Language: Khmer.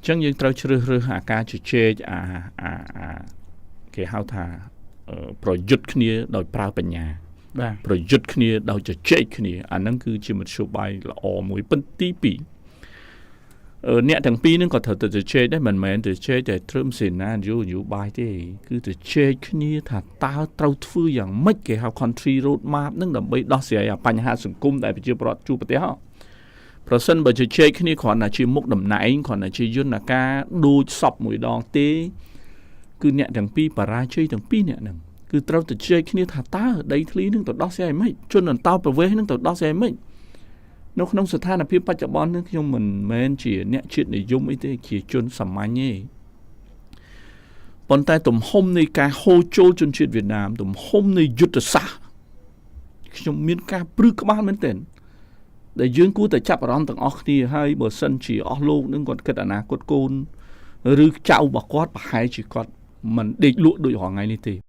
ចឹងយើងត្រូវជ្រើសរើសអាការជជែកគេហៅថាប្រយុទ្ធគ្នាដោយប្រើបញ្ញាបាទប្រយុទ្ធគ្នាដោយជជែកគ្នាអាហ្នឹងគឺជាមធ្យោបាយល្អមួយប៉ុន្តែទី2អ្នកទាំងពីរហ្នឹងក៏ត្រូវទៅជជែកដែរមិនមែនទៅជជែកតែត្រឹមសេណារីយ៉ូបាយទេគឺទៅជជែកគ្នាថាតើត្រូវធ្វើយ៉ាងម៉េចគេហៅ country road map ហ្នឹងដើម្បីដោះស្រាយបញ្ហាសង្គមដែលប្រជាពលរដ្ឋជួបប្រទះប្រសិនបើជជែកគ្នាគ្រាន់តែជាមុខតំណែងគ្រាន់តែជាយន្តការដូចសពមួយដងទេគឺអ្នកទាំងពីរបរាជ័យទាំងពីរអ្នកហ្នឹងគឺត្រូវទៅជជែកគ្នាថាតើដីធ្លីនឹងទៅដោះស្រាយមិនជនអន្តោប្រវេសន៍នឹងទៅដោះស្រាយមិននៅក្នុងស្ថានភាពបច្ចុប្បន្ននេះខ្ញុំមិនមែនជាអ្នកជាតិនិយមអីទេជាជនសាមញ្ញទេប៉ុន្តែទំហំនៃការហូរចូលជនជាតិវៀតណាមទំហំនៃយុទ្ធសាស្ត្រខ្ញុំមានការព្រឺក្បាលមែនទែនដែលយើងគួរតែចាប់អារម្មណ៍ទាំងអស់គ្នាហើយបើសិនជាអស់លោកនឹងគាត់គិតអនាគតកូនឬចៅរបស់គាត់ប្រហែលជាគាត់មិនដេកលក់ដូចរហងៃនេះទេ